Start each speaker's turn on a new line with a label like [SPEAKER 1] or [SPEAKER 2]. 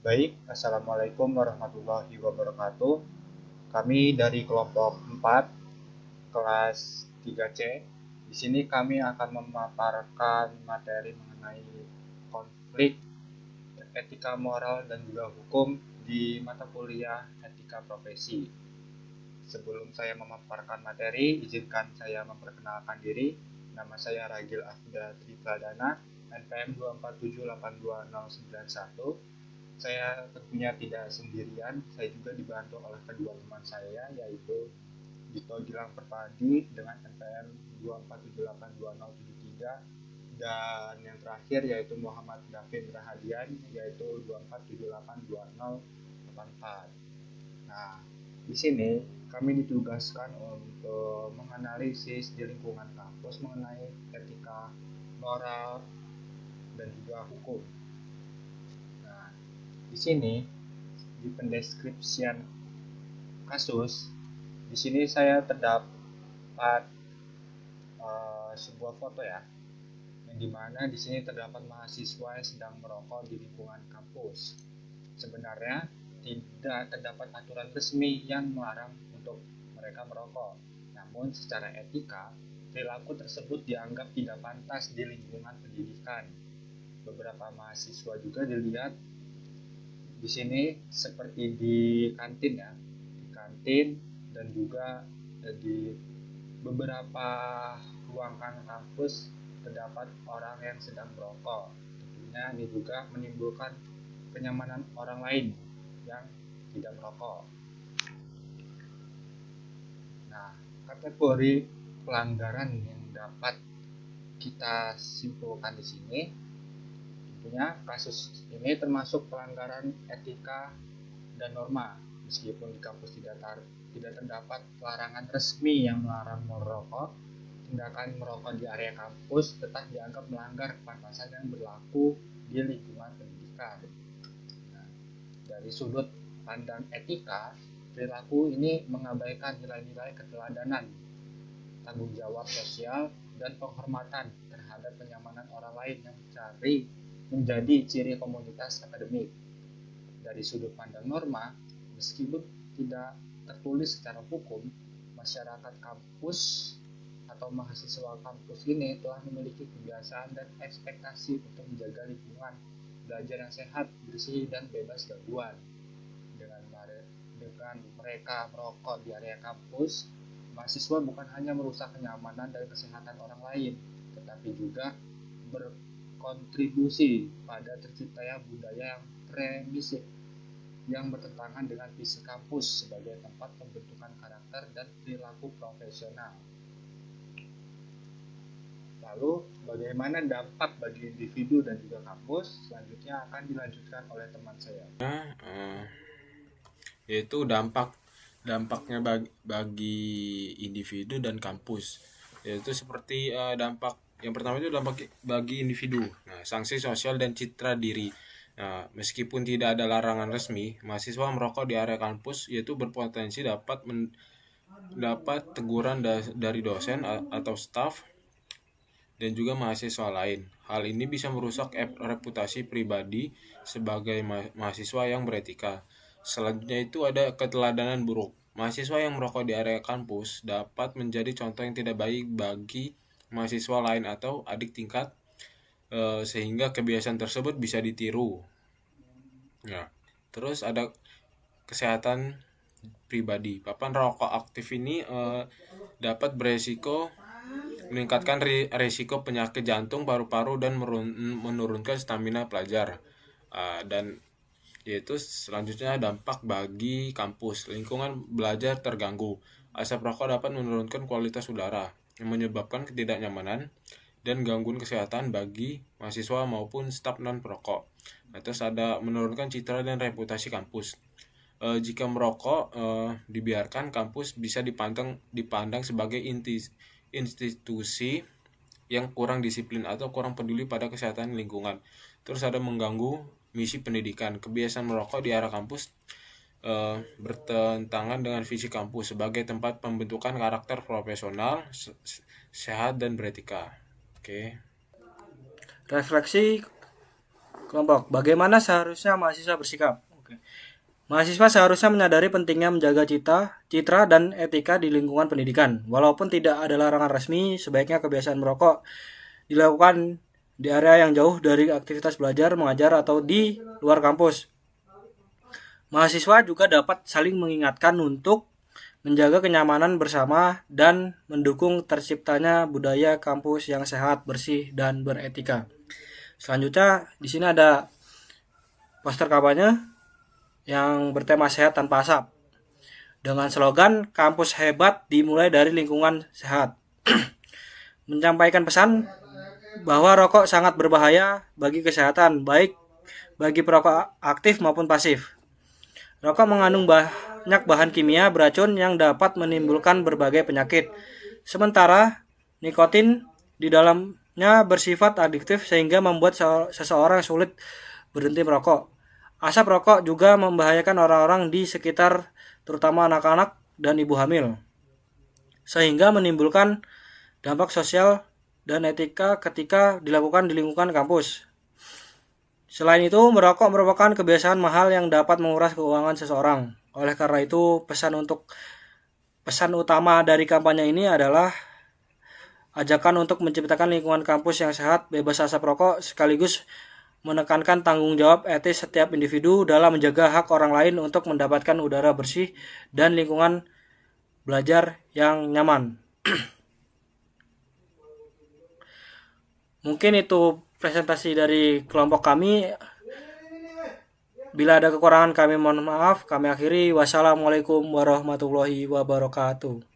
[SPEAKER 1] Baik, Assalamualaikum warahmatullahi wabarakatuh. Kami dari kelompok 4, kelas 3C. Di sini kami akan memaparkan materi mengenai konflik etika moral dan juga hukum di mata kuliah etika profesi. Sebelum saya memaparkan materi, izinkan saya memperkenalkan diri. Nama saya Ragil Afda Tripradana, NPM 247829091. Saya tentunya tidak sendirian, saya juga dibantu oleh kedua teman saya, yaitu Dito Gilang Perpadi dengan NPM 247827073, dan yang terakhir yaitu Muhammad Davin Rahadian yaitu 247828084. Nah, di sini kami ditugaskan untuk menganalisis di lingkungan kampus mengenai etika, moral, dan juga hukum. Nah, di sini di pendeskripsian kasus, di sini saya terdapat sebuah foto ya, yang dimana di sini terdapat mahasiswa yang sedang merokok di lingkungan kampus. Sebenarnya tidak terdapat aturan resmi yang melarang untuk mereka merokok, namun secara etika perilaku tersebut dianggap tidak pantas di lingkungan pendidikan. Beberapa mahasiswa juga dilihat di sini seperti di kantin ya, di kantin dan juga di beberapa ruangan kampus terdapat orang yang sedang merokok. Tentunya ini juga menimbulkan kenyamanan orang lain yang tidak merokok. Nah, kategori pelanggaran yang dapat kita simpulkan di sini, tentunya kasus ini termasuk pelanggaran etika dan norma. Meskipun di kampus tidak terdapat larangan resmi yang melarang merokok, tindakan merokok di area kampus tetap dianggap melanggar kepantasan yang berlaku di lingkungan pendidikan. Nah, dari sudut pandang etika, perilaku ini mengabaikan nilai-nilai keteladanan, tanggung jawab sosial, dan penghormatan terhadap kenyamanan orang lain yang menjadi ciri komunitas akademik. Dari sudut pandang norma, meskipun tidak tertulis secara hukum, masyarakat kampus atau mahasiswa kampus ini telah memiliki kebiasaan dan ekspektasi untuk menjaga lingkungan belajar yang sehat, bersih, dan bebas gangguan. Dengan mereka merokok di area kampus, mahasiswa bukan hanya merusak kenyamanan dan kesehatan orang lain, tetapi juga berkontribusi pada terciptanya budaya yang permisif yang bertentangan dengan visi kampus sebagai tempat pembentukan karakter dan perilaku profesional. Lalu, bagaimana dampak bagi individu dan juga kampus? Selanjutnya akan dilanjutkan oleh teman saya.
[SPEAKER 2] Yaitu dampaknya bagi individu dan kampus, yaitu seperti dampak yang pertama itu dampak bagi individu. Nah, sanksi sosial dan citra diri. Nah, meskipun tidak ada larangan resmi, mahasiswa merokok di area kampus yaitu berpotensi dapat teguran dari dosen atau staf dan juga mahasiswa lain. Hal ini bisa merusak reputasi pribadi sebagai mahasiswa yang beretika. Selanjutnya itu ada keteladanan buruk. Mahasiswa yang merokok di area kampus dapat menjadi contoh yang tidak baik bagi mahasiswa lain atau adik tingkat, sehingga kebiasaan tersebut bisa ditiru. Ya. Terus ada kesehatan pribadi. Papan rokok aktif ini dapat beresiko meningkatkan risiko penyakit jantung, paru-paru, dan menurunkan stamina pelajar. Dan yaitu selanjutnya dampak bagi kampus. Lingkungan belajar terganggu. Asap rokok dapat menurunkan kualitas udara yang menyebabkan ketidaknyamanan dan gangguan kesehatan bagi mahasiswa maupun staf non-perokok. Nah, terus ada menurunkan citra dan reputasi kampus. Jika merokok dibiarkan, kampus bisa dipandang sebagai institusi yang kurang disiplin atau kurang peduli pada kesehatan lingkungan. Terus ada mengganggu misi pendidikan. Kebiasaan merokok di area kampus bertentangan dengan visi kampus sebagai tempat pembentukan karakter profesional, sehat, dan beretika. Oke.
[SPEAKER 3] Refleksi kelompok. Bagaimana seharusnya mahasiswa bersikap? Oke. Mahasiswa seharusnya menyadari pentingnya menjaga citra dan etika di lingkungan pendidikan. Walaupun tidak ada larangan resmi, sebaiknya kebiasaan merokok dilakukan di area yang jauh dari aktivitas belajar, mengajar, atau di luar kampus. Mahasiswa juga dapat saling mengingatkan untuk menjaga kenyamanan bersama dan mendukung terciptanya budaya kampus yang sehat, bersih, dan beretika. Selanjutnya, di sini ada poster kampanye yang bertema sehat tanpa asap. Dengan slogan kampus hebat dimulai dari lingkungan sehat. Menyampaikan pesan bahwa rokok sangat berbahaya bagi kesehatan, baik bagi perokok aktif maupun pasif. Rokok mengandung banyak bahan kimia beracun yang dapat menimbulkan berbagai penyakit. Sementara nikotin di dalamnya bersifat adiktif sehingga membuat seseorang sulit berhenti merokok. Asap rokok juga membahayakan orang-orang di sekitar, terutama anak-anak dan ibu hamil, sehingga menimbulkan dampak sosial dan etika ketika dilakukan di lingkungan kampus. Selain itu, merokok merupakan kebiasaan mahal yang dapat menguras keuangan seseorang. Oleh karena itu, pesan utama dari kampanye ini adalah ajakan untuk menciptakan lingkungan kampus yang sehat, bebas asap rokok, sekaligus menekankan tanggung jawab etis setiap individu dalam menjaga hak orang lain untuk mendapatkan udara bersih dan lingkungan belajar yang nyaman. Mungkin itu presentasi dari kelompok kami. Bila ada kekurangan kami mohon maaf. Kami akhiri. Wassalamualaikum warahmatullahi wabarakatuh.